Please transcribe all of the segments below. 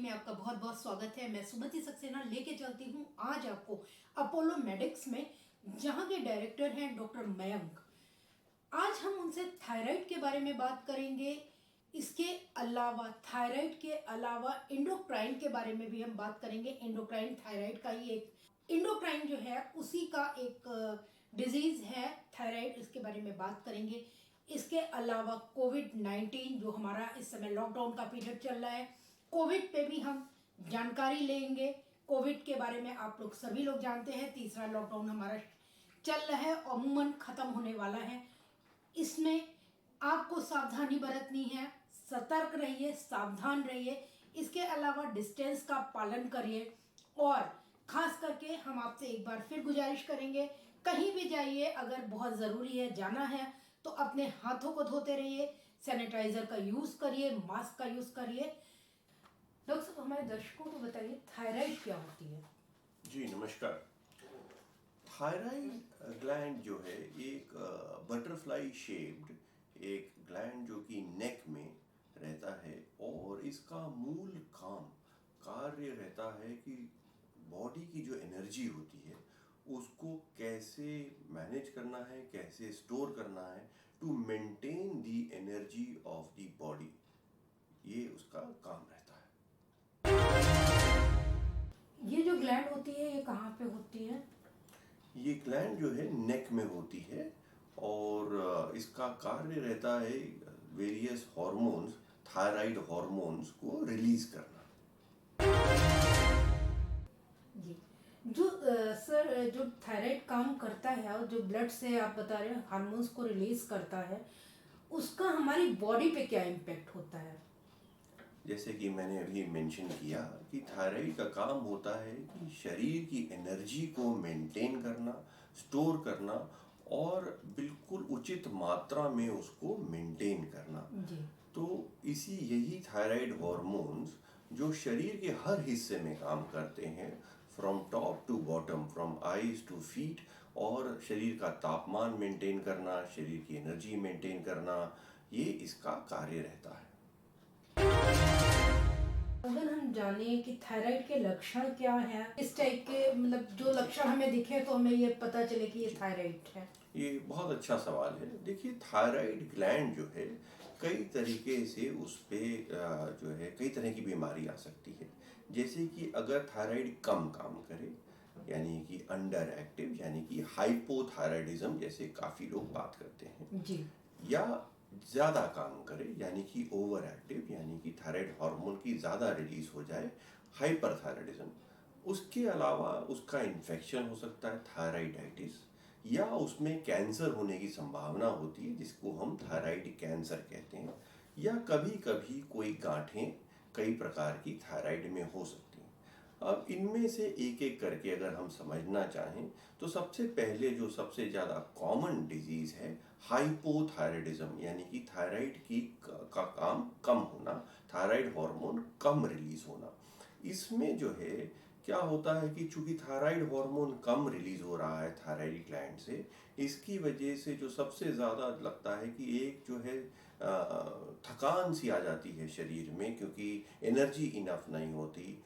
में आपका बहुत बहुत स्वागत है। मैं सुमति सक्सेना लेके चलती हूँ आज आपको अपोलो मेडिक्स में, जहाँ के डायरेक्टर हैं डॉक्टर मयंक। आज हम उनसे थायराइड के बारे में बात करेंगे। इसके अलावा थायराइड के अलावा एंडोक्राइन के बारे में भी हम बात करेंगे। एंडोक्राइन थायराइड का ही एक एंडोक्राइन जो है उसी का एक डिजीज है थायराइड, इसके बारे में बात करेंगे। इसके अलावा कोविड-19 जो हमारा इस समय लॉकडाउन का पीरियड चल रहा है, कोविड पे भी हम जानकारी लेंगे। कोविड के बारे में आप लोग सभी लोग जानते हैं, तीसरा लॉकडाउन हमारा चल रहा है, अमूमन ख़त्म होने वाला है। इसमें आपको सावधानी बरतनी है, सतर्क रहिए, सावधान रहिए। इसके अलावा डिस्टेंस का पालन करिए और ख़ास करके हम आपसे एक बार फिर गुजारिश करेंगे, कहीं भी जाइए अगर बहुत ज़रूरी है जाना है तो अपने हाथों को धोते रहिए, सैनिटाइज़र का यूज़ करिए, मास्क का यूज़ करिए। डॉक्टर साहब, हमारे दर्शकों को बताइए थायराइड क्या होती है? जी नमस्कार। थायराइड ग्लैंड जो है एक बटरफ्लाई शेप्ड एक ग्लैंड जो कि नेक में रहता है और इसका मूल कार्य रहता है कि बॉडी की जो एनर्जी होती है उसको कैसे मैनेज करना है, कैसे स्टोर करना है to maintain the energy of the body. ये उसका काम रहता है। ये जो ग्लैंड होती है ये कहाँ पे होती है? ये ग्लैंड जो है नेक में होती है और इसका कार्य रहता है वेरियस हार्मोन्स, थायराइड हार्मोन्स को रिलीज करना। जी, जो सर जो थायराइड काम करता है और जो ब्लड से आप बता रहे हैं हार्मोन्स को रिलीज करता है, उसका हमारी बॉडी पे क्या इम्पैक्ट होता है? जैसे कि मैंने अभी मेंशन किया कि थायराइड का काम होता है कि शरीर की एनर्जी को मेंटेन करना, स्टोर करना और बिल्कुल उचित मात्रा में उसको मेंटेन करना। जी। तो यही थायराइड हार्मोन्स जो शरीर के हर हिस्से में काम करते हैं, from top to bottom, from eyes to feet, और शरीर का तापमान मेंटेन करना, शरीर की एनर्जी मेंटेन करना, ये इसका कार्य रहता है। अगर हम जाने कि थायराइड के लक्षण क्या है, इस टाइप के मतलब जो लक्षण हमें दिखे तो हमें ये पता चले कि ये थायराइड है। ये बहुत अच्छा सवाल है। देखिए, थायराइड ग्लैंड जो है कई तरीके से उस पे जो है कई तरह की बीमारी आ सकती है। जैसे कि अगर थायराइड कम काम करे, यानी कि अंडर एक्टिव, यानी कि हाइपोथायराइडिज्म जैसे काफ़ी लोग बात करते हैं जी। या ज़्यादा काम करे, यानी कि ओवर एक्टिव, यानी कि थायराइड हार्मोन की ज़्यादा रिलीज हो जाए, हाइपरथायराइडिज्म। उसके अलावा उसका इन्फेक्शन हो सकता है, थायराइडाइटिस, या उसमें कैंसर होने की संभावना होती है जिसको हम थायराइड कैंसर कहते हैं, या कभी कभी कोई गांठें कई प्रकार की थायराइड में हो सकती हैं। अब इनमें से एक एक करके अगर हम समझना चाहें तो सबसे पहले जो सबसे ज़्यादा कॉमन डिजीज़ है हाइपोथायराइडिज्म, यानी कि थायराइड का काम कम होना, थायराइड हार्मोन कम रिलीज होना। इसमें जो है क्या होता है कि चूंकि थायराइड हार्मोन कम रिलीज हो रहा है थायराइड ग्लैंड से, इसकी वजह से जो सबसे ज़्यादा लगता है कि एक जो है थकान सी आ जाती है शरीर में, क्योंकि एनर्जी इनफ नहीं होती।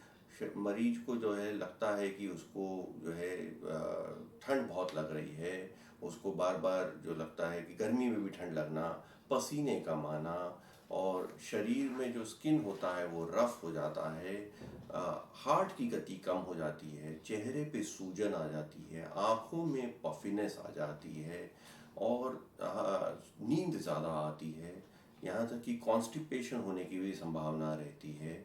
मरीज को जो है लगता है कि उसको जो है ठंड बहुत लग रही है, उसको बार बार जो लगता है कि गर्मी में भी ठंड लगना, पसीने का आना, और शरीर में जो स्किन होता है वो रफ हो जाता है, हार्ट की गति कम हो जाती है, चेहरे पे सूजन आ जाती है, आँखों में पफिनेस आ जाती है, और नींद ज़्यादा आती है, यहाँ तक कि कॉन्स्टिपेशन होने की भी संभावना रहती है,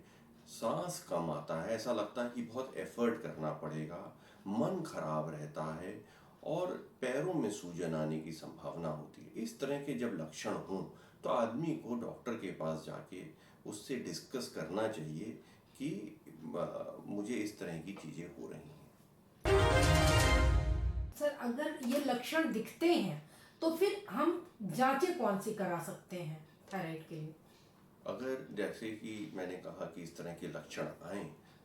सांस कम आता है, ऐसा लगता है कि बहुत एफर्ट करना पड़ेगा, मन खराब रहता है, और पैरों में सूजन आने की संभावना होती है। इस तरह के जब लक्षण हों तो आदमी को डॉक्टर के पास जाके उससे डिस्कस करना चाहिए कि मुझे इस तरह की चीज़ें हो रही हैं। सर, अगर ये लक्षण दिखते हैं तो फिर हम जांचें कौन सी करा सकते हैं थायराइड के लिए? अगर जैसे कि मैंने कहा कि इस तरह के लक्षण आए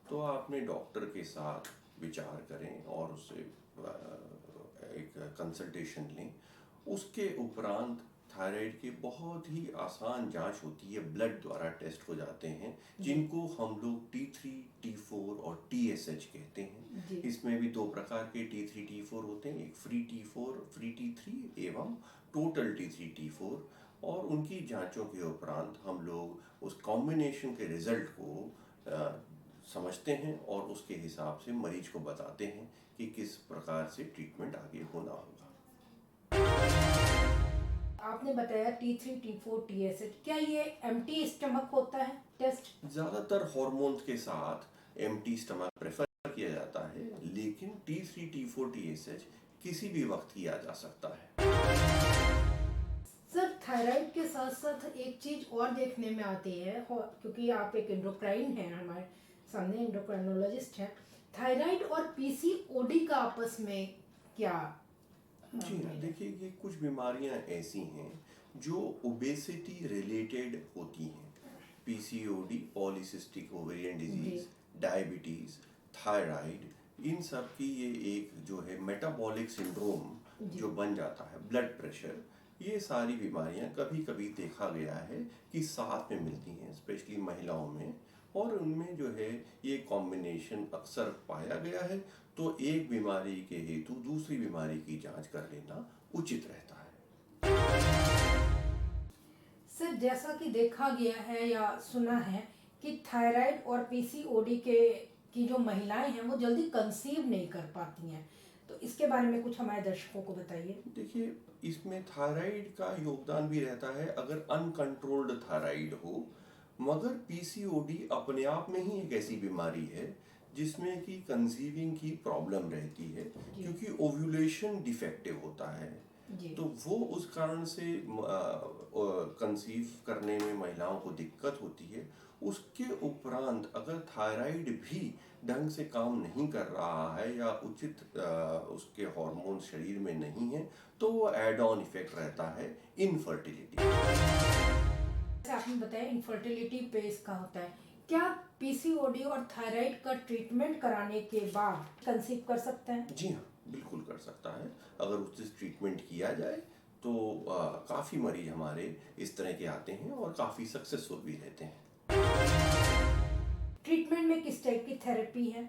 तो आप अपने डॉक्टर के साथ विचार करें और उससे एक कंसल्टेशन लें। उसके उपरांत थायराइड के बहुत ही आसान जांच होती है, ब्लड द्वारा टेस्ट हो जाते हैं, जिनको हम लोग T3, T4 और TSH कहते हैं। जी। इसमें भी दो प्रकार के T3, T4 होते हैं, एक फ्री T4, फ्री T3 एवं टोटल T3, T4। और उनकी जांचों के उपरांत हम लोग उस कॉम्बिनेशन के रिजल्ट को समझते हैं और उसके हिसाब से मरीज को बताते हैं कि किस प्रकार से ट्रीटमेंट आगे होना होगा। आपने बताया T3, T4, TSH, क्या ये एम्प्टी स्टमक होता है टेस्ट? ज़्यादातर हॉर्मोन्स के साथ एम्प्टी स्टमक प्रेफर किया जाता है, लेकिन T3, T4, TSH किसी भी वक्त किया जा सकता है। सर, थायराइड के साथ साथ एक चीज और देखने में आती है, क्योंकि आप एक एंडोक्राइन हैं, हमारे सामने एंडोक्राइनोलॉजिस्ट हैं, थायराइड और पीसीओडी का आपस में क्या? जी हाँ, देखिए ये कुछ बीमारियां ऐसी हैं जो ओबेसिटी रिलेटेड होती हैं। PCOD, polycystic ovarian disease, diabetes, thyroid, इन सब की ये एक जो है मेटाबॉलिक सिंड्रोम जो बन जाता है, ब्लड प्रेशर, ये सारी बीमारियां कभी कभी देखा गया है कि साथ में मिलती हैं, स्पेशली महिलाओं में, और उनमें जो है ये कॉम्बिनेशन अक्सर पाया गया है। तो एक बीमारी के हेतु दूसरी बीमारी की जांच कर लेना उचित रहता है। सर, जैसा कि देखा गया है या सुना है कि थायराइड और पीसीओडी के की जो महिलाएं हैं वो जल्दी कंसीव नहीं कर पाती हैं, तो इसके बारे में कुछ हमारे दर्शकों को बताइए। देखिए, इसमें थायराइड का योगदान भी रहता है अगर अनकंट्रोल्ड थायराइड हो, मगर पीसीओडी अपने आप में ही एक ऐसी बीमारी है जिसमें कि कंसीविंग की प्रॉब्लम रहती है, क्योंकि ओव्यूलेशन डिफेक्टिव होता है। तो वो उस कारण से कंसीव करने में महिलाओं को दिक्कत होती है। उसके उपरांत अगर थायराइड भी ढंग से काम नहीं कर रहा है या उचित उसके हार्मोन शरीर में नहीं है, तो वो एड ऑन इफेक्ट रहता है इनफर्टिलिटी। आपने बताया इनफर्टिलिटी पे इसका होता है, क्या पीसीओडी और थायराइड का ट्रीटमेंट कराने के बाद कंसीव कर सकते हैं? जी हाँ, बिल्कुल कर सकता है। अगर उससे ट्रीटमेंट किया जाए तो काफ़ी मरीज हमारे इस तरह के आते हैं और काफ़ी सक्सेसफुल भी रहते हैं। ट्रीटमेंट में किस टाइप की थेरेपी है?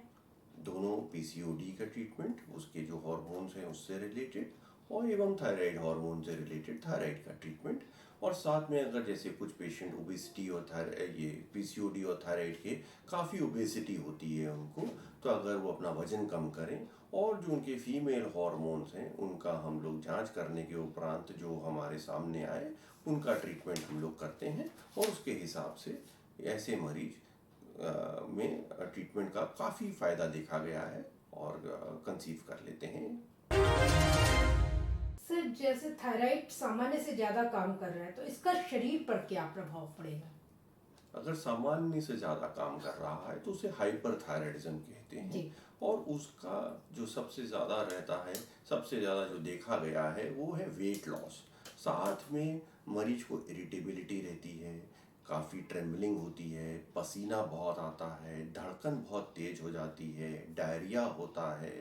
दोनों, पीसीओडी का ट्रीटमेंट उसके जो हार्मोन्स हैं उससे रिलेटेड, और एवं थायराइड हार्मोन से रिलेटेड थायराइड का ट्रीटमेंट। और साथ में अगर जैसे कुछ पेशेंट ओबेसिटी और ये पीसीओडी और थायराइड के काफ़ी ओबेसिटी होती है उनको, तो अगर वो अपना वजन कम करें और जो उनके फीमेल हार्मोन्स हैं उनका हम लोग जांच करने के उपरांत जो हमारे सामने आए उनका ट्रीटमेंट हम लोग करते हैं, और उसके हिसाब से ऐसे मरीज में ट्रीटमेंट का काफ़ी फ़ायदा देखा गया है और कंसीव कर लेते हैं। सर, जैसे थायराइड सामान्य से ज़्यादा काम कर रहा है, तो इसका शरीर पर क्या प्रभाव पड़ेगा? अगर सामान्य से ज़्यादा काम कर रहा है तो उसे हाइपरथायराइडिज्म कहते हैं। और उसका जो सबसे ज़्यादा रहता है, सबसे ज़्यादा जो देखा गया है वो है वेट लॉस। साथ में मरीज को इरिटेबिलिटी रहती है, काफ़ी ट्रेम्बलिंग होती है, पसीना बहुत आता है, धड़कन बहुत तेज हो जाती है, डायरिया होता है,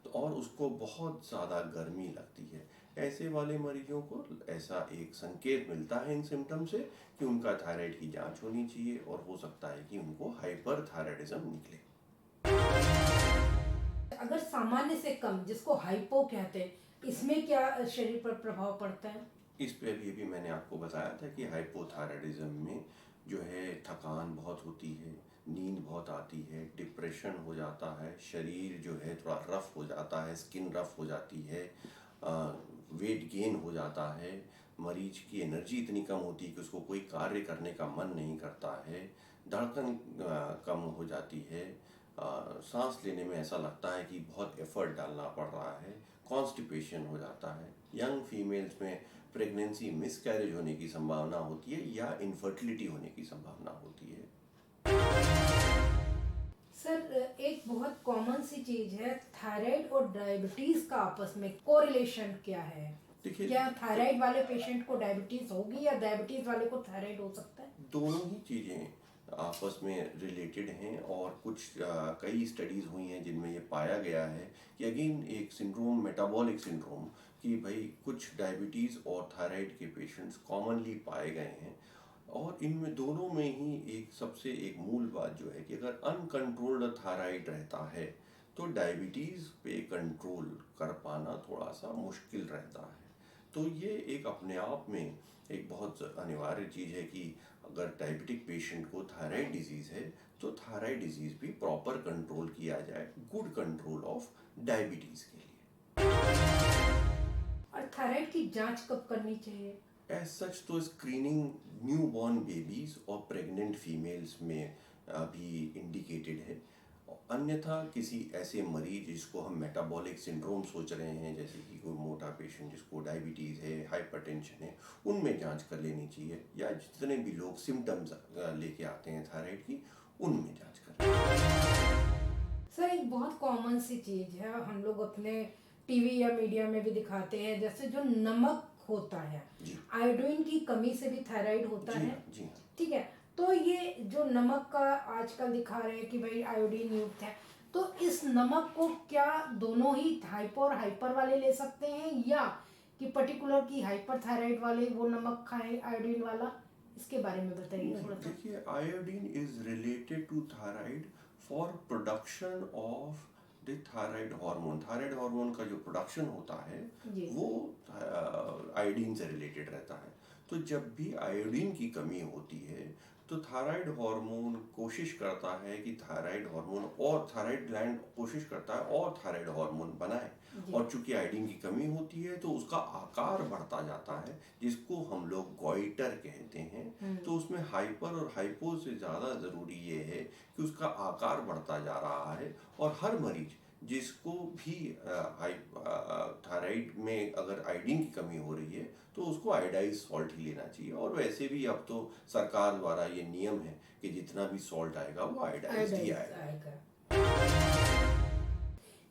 तो और उसको बहुत ज़्यादा गर्मी लगती है। ऐसे वाले मरीजों को ऐसा एक संकेत मिलता है इन सिम्टम से कि उनका थायराइड की जांच होनी चाहिए, और हो सकता है कि उनको हाइपरथायराइडिज्म निकले। अगर सामान्य से कम, जिसको हाइपो कहते हैं, इसमें क्या शरीर पर प्रभाव पड़ता है? इस पे भी मैंने आपको बताया था कि हाइपोथायराइडिज्म में जो है थकान बहुत होती है, नींद बहुत आती है, डिप्रेशन हो जाता है, शरीर जो है थोड़ा रफ हो जाता है, स्किन रफ हो जाती है, वेट गेन हो जाता है, मरीज की एनर्जी इतनी कम होती है कि उसको कोई कार्य करने का मन नहीं करता है, धड़कन कम हो जाती है, सांस लेने में ऐसा लगता है कि बहुत एफर्ट डालना पड़ रहा है, कॉन्स्टिपेशन हो जाता है। यंग फीमेल्स में प्रेगनेंसी मिसकैरेज होने की संभावना होती है या इनफर्टिलिटी होने की संभावना होती है। सर, एक बहुत कॉमन सी चीज है, थायराइड और डायबिटीज का आपस में कोरिलेशन क्या है? देखिए, क्या थायराइड वाले पेशेंट को डायबिटीज होगी या डायबिटीज वाले को थायराइड हो सकता है? दोनों ही चीज़ें आपस में रिलेटेड हैं, और कुछ कई स्टडीज़ हुई हैं जिनमें ये पाया गया है कि अगेन एक सिंड्रोम, मेटाबॉलिक सिंड्रोम, कि भाई कुछ डायबिटीज़ और थायराइड के पेशेंट्स कॉमनली पाए गए हैं, और इनमें दोनों में ही एक सबसे एक मूल बात जो है कि अगर अनकंट्रोल्ड थायराइड रहता है तो डायबिटीज़ पे कंट्रोल कर पाना थोड़ा सा मुश्किल रहता है। तो ये एक अपने आप में एक बहुत अनिवार्य चीज़ है कि अगर डायबिटिक पेशेंट को थायराइड डिजीज़ है तो थायराइड डिजीज़ भी प्रॉपर कंट्रोल किया जाए, गुड कंट्रोल ऑफ डायबिटीज़ के लिए। और थायराइड की जांच कब करनी चाहिए? एज सच तो स्क्रीनिंग न्यूबॉर्न बेबीज और प्रेग्नेंट फीमेल्स में अभी इंडिकेटेड है। अन्यथा किसी ऐसे मरीज जिसको हम मेटाबॉलिक सिंड्रोम सोच रहे हैं, जैसे कि कोई मोटा पेशेंट जिसको डायबिटीज़ है, हाइपरटेंशन है, उनमें जांच कर लेनी चाहिए, या जितने भी लोग सिम्टम्स लेके आते हैं थायराइड की, उनमें जांच कर। सर, एक बहुत कॉमन सी चीज है, हम लोग अपने टीवी या मीडिया में भी दिखाते हैं, जैसे जो नमक होता है, जी आयोडीन की कमी से भी थायराइड होता जी है। हाँ, जी हाँ। ठीक है, तो ये जो नमक का आजकल दिखा रहे हैं कि भाई आयोडीन युक्त है, तो इस नमक को क्या दोनों ही हाइपो और हाइपर वाले ले सकते हैं, या कि पर्टिकुलर की हाइपर थायराइड वाले वो नमक खाएं आयोडीन वाला? इसके बारे में बताइए थोड़ा सा। देखिए, iodine is related to thyroid for production of the thyroid hormone. Thyroid hormone का जो प्रोडक्शन होता है जी वो आयोडीन से रिलेटेड रहता है। तो जब भी आयोडीन की कमी होती है तो थायराइड हार्मोन कोशिश करता है कि थायराइड हार्मोन, और थायराइड ग्लैंड कोशिश करता है और थायराइड हार्मोन बनाए, जी। और चूंकि आयोडीन की कमी होती है तो उसका आकार बढ़ता जाता है, जिसको हम लोग गॉइटर कहते हैं। तो उसमें हाइपर और हाइपो से ज़्यादा ज़रूरी ये है कि उसका आकार बढ़ता जा रहा है, और हर मरीज जिसको भी थायराइड में अगर आयोडीन की कमी हो रही है तो उसको आयोडाइज सॉल्ट ही लेना चाहिए। और वैसे भी अब तो सरकार द्वारा ये नियम है कि जितना भी सॉल्ट आएगा वो आयोडाइज ही आयोडाइज आएगा। आएगा।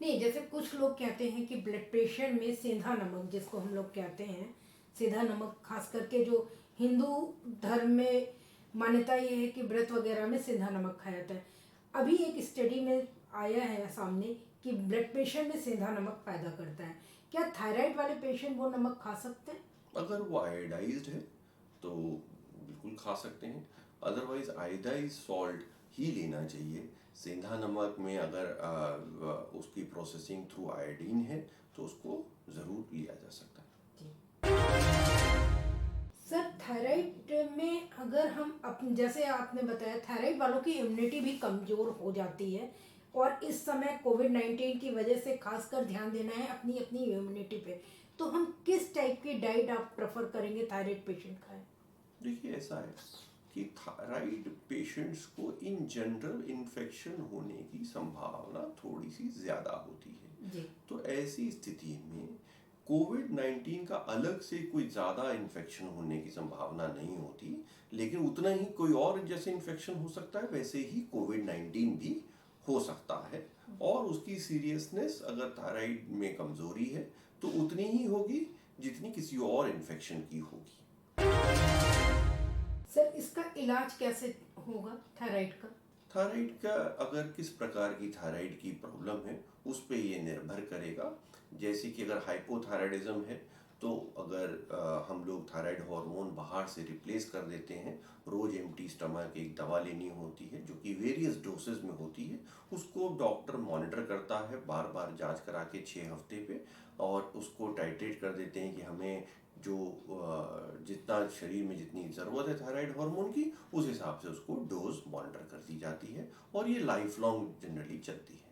नहीं, जैसे कुछ लोग कहते हैं कि ब्लड प्रेशर में सेंधा नमक, जिसको हम लोग कहते हैं सेंधा नमक, खास करके जो हिंदू धर्म में मान्यता ये है कि व्रत वगैरह में सेंधा नमक खाया जाता है। अभी एक स्टडी में आया है सामने कि ब्लड प्रेशर में सेंधा नमक पैदा करता है। क्या थायराइड वाले पेशेंट वो नमक खा सकते हैं? अगर वो आयोडाइज्ड है तो बिल्कुल खा सकते हैं, अदरवाइज आयोडाइज सॉल्ट ही लेना चाहिए। सेंधा नमक में अगर उसकी प्रोसेसिंग थ्रू आयोडीन है तो उसको ज़रूर लिया जा सकता है। जी सर, थायराइड में अगर हम जैसे आपने बताया, थायराइड वालों की इम्यूनिटी भी कमज़ोर हो जाती है, और इस समय कोविड-19 की वजह से खासकर ध्यान देना है अपनी अपनी इम्यूनिटी पे। तो हम किस टाइप की डाइट आप प्रेफर करेंगे थायराइड पेशेंट खाएं? देखिए, ऐसा है कि थायराइड पेशेंट्स को इन जनरल इन्फेक्शन होने की संभावना थोड़ी सी ज़्यादा होती है। जी तो ऐसी स्थिति में कोविड-19 का अलग से कोई ज़्यादा इन्फेक्शन होने की संभावना नहीं होती, लेकिन उतना ही कोई और जैसे इन्फेक्शन हो सकता है वैसे ही कोविड-19 भी हो सकता है। और उसकी सीरियसनेस अगर थायराइड में कमज़ोरी है तो उतनी ही होगी जितनी किसी और इन्फेक्शन की होगी। सर, इसका इलाज कैसे होगा थायराइड का? थायराइड का अगर किस प्रकार की थायराइड की प्रॉब्लम है उस पे ये निर्भर करेगा। जैसे कि अगर हाइपोथायराइडिज्म है तो अगर हम लोग थायराइड हार्मोन बाहर से रिप्लेस कर देते हैं, रोज एम्प्टी स्टमक एक दवा लेनी होती है जो कि वेरियस डोसेस में होती है। उसको डॉक्टर मॉनिटर करता है बार बार जांच करा के 6 हफ्ते पे, और उसको टाइट्रेट कर देते हैं कि हमें जो जितना शरीर में जितनी ज़रूरत है थायराइड हार्मोन की उस हिसाब से उसको डोज मॉनिटर कर दी जाती है, और ये लाइफ लॉन्ग जनरली चलती है।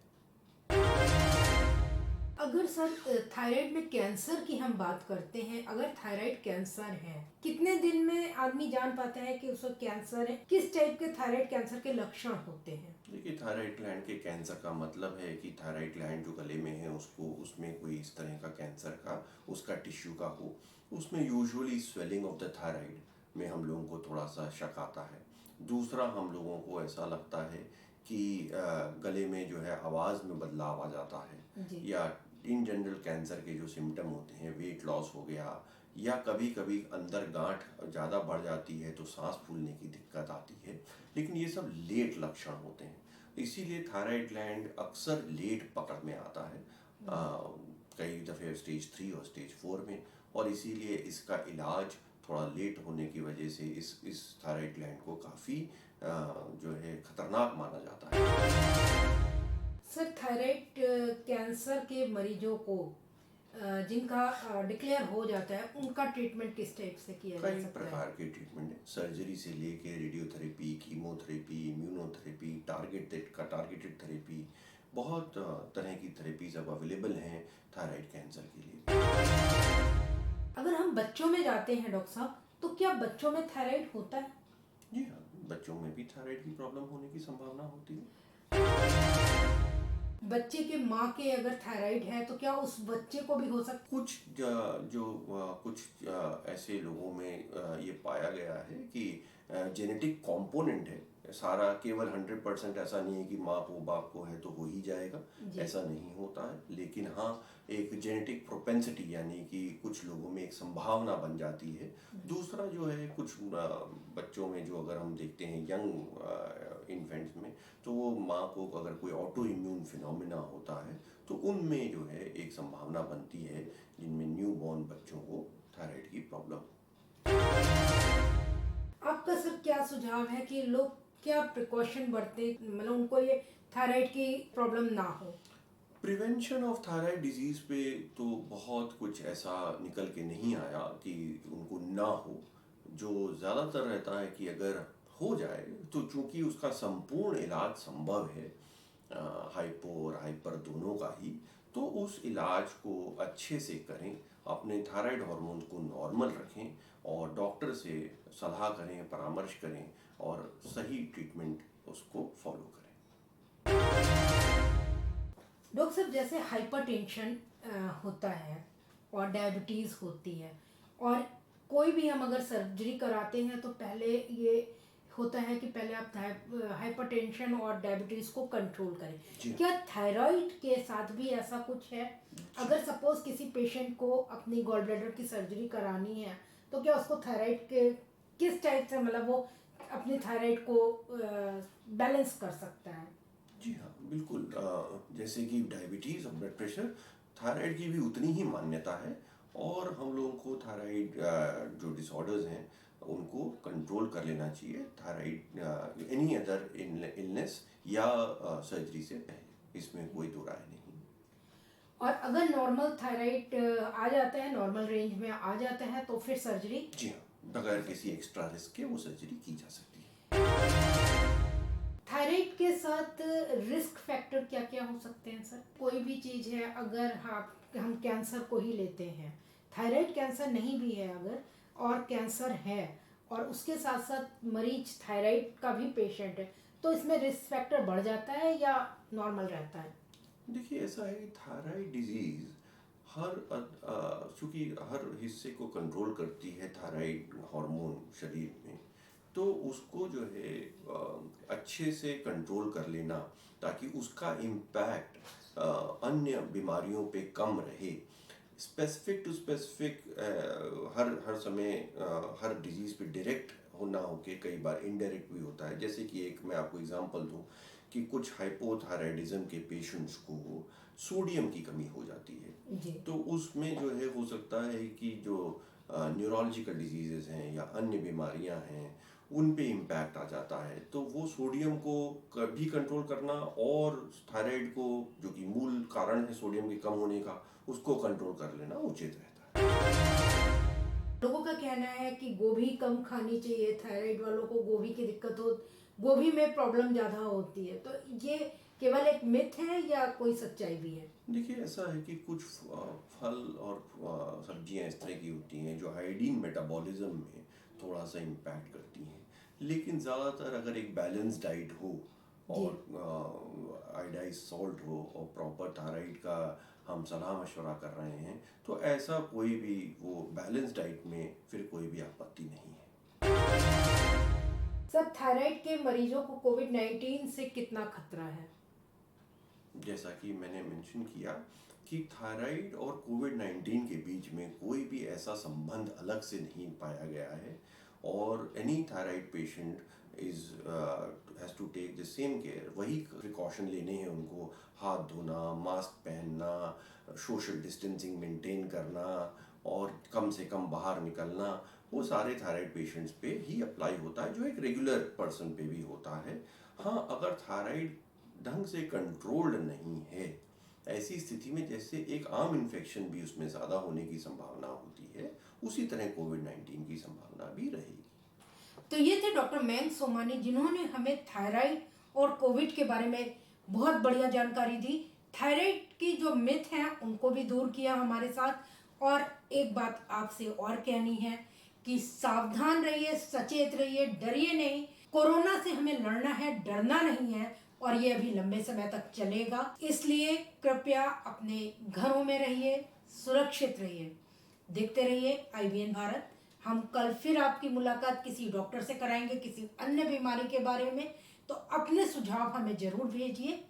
अगर सर थायराइड में कैंसर की हम बात करते हैं, अगर थायराइड कैंसर है, कितने दिन में आदमी जान पाता है कि उसको कैंसर है? किस टाइप के थायराइड कैंसर के लक्षण होते हैं? देखिए, थायराइड ग्लैंड के कैंसर का मतलब है कि थायराइड ग्लैंड जो गले में है उसको, उसमें कोई इस तरह का कैंसर का उसका टिश्यू का हो। उसमें usually swelling of the thyroid में हम लोगों को थोड़ा सा शक आता है। दूसरा, हम लोगों को ऐसा लगता है कि गले में जो है आवाज़ में बदलाव आ जाता है, जी या इन जनरल कैंसर के जो सिम्टम होते हैं, वेट लॉस हो गया, या कभी कभी अंदर गांठ ज़्यादा बढ़ जाती है तो सांस फूलने की दिक्कत आती है। लेकिन ये सब लेट लक्षण होते हैं, इसीलिए थायराइड ग्लैंड अक्सर लेट पकड़ में आता है। कई दफ़े स्टेज 3 और स्टेज 4 में, और इसीलिए इसका इलाज थोड़ा लेट होने की वजह से इस थायराइड ग्लैंड को काफ़ी जो है खतरनाक माना जाता है। सर थायराइड कैंसर के मरीजों को जिनका डिक्लेयर हो जाता है उनका ट्रीटमेंट किस टाइप से किया जा कई सकता है? प्रकार के ट्रीटमेंट है, सर्जरी से लेके radiotherapy, chemotherapy, immunotherapy, targeted therapy, बहुत तरह की थेरेपीज अब अवेलेबल हैं थायराइड कैंसर के लिए। अगर हम बच्चों में जाते हैं डॉक्टर साहब, तो क्या बच्चों में थायराइड होता है? जी हाँ, बच्चों में भी थायराइड की प्रॉब्लम होने की संभावना होती है। बच्चे के माँ के अगर थायराइड है तो क्या उस बच्चे को भी हो सकता कुछ कुछ ऐसे लोगों में ये पाया गया है कि जेनेटिक कंपोनेंट है, सारा केवल 100% ऐसा नहीं है कि माँ को बाप को है तो हो ही जाएगा, जी। ऐसा नहीं होता है। लेकिन हाँ, एक जेनेटिक प्रोपेंसिटी यानी कि कुछ लोगों में एक संभावना बन जाती है। दूसरा जो है, कुछ बच्चों में जो अगर हम देखते हैं यंग इन्फेंट्स में, तो वो माँ को अगर कोई ऑटो इम्यून फिनोमिना होता है तो उनमें जो है एक संभावना बनती है जिनमें न्यू बॉर्न बच्चों को थायराइड की प्रॉब्लम। आपका सर क्या सुझाव है कि लोग क्या प्रिकॉशन बरते, मतलब उनको ये थायराइड की प्रॉब्लम ना हो? प्रिवेंशन ऑफ थायराइड डिजीज पे तो बहुत कुछ ऐसा निकल के नहीं आया कि उनको ना हो। जो ज़्यादातर रहता है कि अगर हो जाए तो चूंकि उसका संपूर्ण इलाज संभव है, हाइपो और हाइपर दोनों का ही, तो उस इलाज को अच्छे से करें, अपने थायराइड हार्मोन्स को नॉर्मल रखें और डॉक्टर से सलाह करें, परामर्श करें और सही ट्रीटमेंट उसको फॉलो करें। डॉक्टर साहब, जैसे हाइपरटेंशन होता है और डायबिटीज़ होती है, और कोई भी हम अगर सर्जरी कराते हैं तो पहले ये होता है कि पहले आप हाइपरटेंशन और डायबिटीज़ को कंट्रोल करें। जी। क्या थायराइड के साथ भी ऐसा कुछ है? अगर सपोज किसी पेशेंट को अपनी गॉल ब्लैडर की सर्जरी करानी है तो क्या उसको थायराइड के किस टाइप से, मतलब वो अपनी थायराइड को बैलेंस कर सकता है? जी हाँ, बिल्कुल। जैसे कि डायबिटीज़ और ब्लड प्रेशर, थायराइड की भी उतनी ही मान्यता है, और हम लोगों को थायराइड जो डिसऑर्डर्स हैं उनको कंट्रोल कर लेना चाहिए, थायराइड एनी अदर इलनेस या सर्जरी से पहले, इसमें कोई दो राय नहीं। और अगर नॉर्मल थायराइड आ जाता है, नॉर्मल रेंज में आ जाता है, तो फिर सर्जरी? जी हाँ, बगैर किसी एक्स्ट्रा रिस्क के वो सर्जरी की जा सकती है। थायराइड के साथ रिस्क फैक्टर क्या क्या हो सकते हैं सर? कोई भी चीज़ है, अगर हम कैंसर को ही लेते हैं, थायराइड कैंसर नहीं भी है अगर, और कैंसर है और उसके साथ साथ मरीज थायराइड का भी पेशेंट है, तो इसमें रिस्क फैक्टर बढ़ जाता है या नॉर्मल रहता है? देखिए, ऐसा है कि थायराइड डिजीज चूंकि हर हिस्से को कंट्रोल करती है थायराइड हार्मोन शरीर में, तो उसको जो है अच्छे से कंट्रोल कर लेना, ताकि उसका इम्पैक्ट अन्य बीमारियों पे कम रहे। स्पेसिफिक टू स्पेसिफिक हर हर समय हर डिजीज़ पे डायरेक्ट होना होके कई बार इनडायरेक्ट भी होता है। जैसे कि एक मैं आपको एग्जांपल दूं कि कुछ हाइपोथायराइडिज्म के पेशेंट्स को सोडियम की कमी हो जाती है, जी। तो उसमें जो है हो सकता है कि जो न्यूरोलॉजिकल डिजीजेज हैं या अन्य बीमारियां हैं उन पे इम्पैक्ट आ जाता है, तो वो सोडियम को भी कंट्रोल करना और थायराइड को, जो कि मूल कारण है सोडियम के कम होने का, उसको कंट्रोल कर लेना उचित रहता है। लोगों का कहना है कि गोभी कम खानी चाहिए, थायराइड वालों को गोभी की दिक्कत हो, गोभी में प्रॉब्लम ज़्यादा होती है, तो ये केवल एक मिथ है या कोई सच्चाई भी है? देखिए, ऐसा है कि कुछ फल और सब्जियां इस तरह की होती हैं जो आयोडीन मेटाबॉलिज्म में थोड़ा सा इम्पैक्ट करती हैं, लेकिन ज़्यादातर अगर एक बैलेंस डाइट हो जी। और आयोडाइज सॉल्ट हो और प्रॉपर थायराइड का हम सलाह मशवरा कर रहे हैं, तो ऐसा कोई भी वो बैलेंस डाइट में फिर कोई भी आपत्ति नहीं है। सर थायराइड के मरीजों को कोविड-19 से कितना खतरा है? जैसा कि मैंने मेंशन किया कि थायराइड और कोविड-19 के बीच में कोई भी ऐसा संबंध अलग से नहीं पाया गया है, और any thyroid patient is has to take the same care, वही प्रिकॉशन लेने हैं उनको, हाथ धोना, मास्क पहनना, सोशल डिस्टेंसिंग मेंटेन करना और कम से कम बाहर निकलना, वो सारे थायराइड पेशेंट्स पे ही अप्लाई होता है जो एक रेगुलर पर्सन पे भी होता है। हाँ, अगर थायराइड ढंग से कंट्रोल्ड नहीं है, ऐसी स्थिति में जैसे एक आम इन्फेक्शन भी उसमें ज़्यादा होने की संभावना होती है, उसी तरह कोविड-19 की संभावना भी रहेगी। तो ये थे डॉक्टर मयंक सोमानी, जिन्होंने हमें थायराइड और कोविड के बारे में बहुत बढ़िया जानकारी दी। थायराइड की जो मिथ हैं उनको भी दूर किया हमारे साथ। और एक बात आपसे और कहनी है कि सावधान रहिए, सचेत रहिए, डरिए नहीं। कोरोना से हमें लड़ना है, डरना नहीं है, और ये अभी लंबे समय तक चलेगा। इसलिए कृपया अपने घरों में रहिए, सुरक्षित रहिए। देखते रहिए IVN भारत। हम कल फिर आपकी मुलाकात किसी डॉक्टर से कराएंगे किसी अन्य बीमारी के बारे में। तो अपने सुझाव हमें जरूर भेजिए।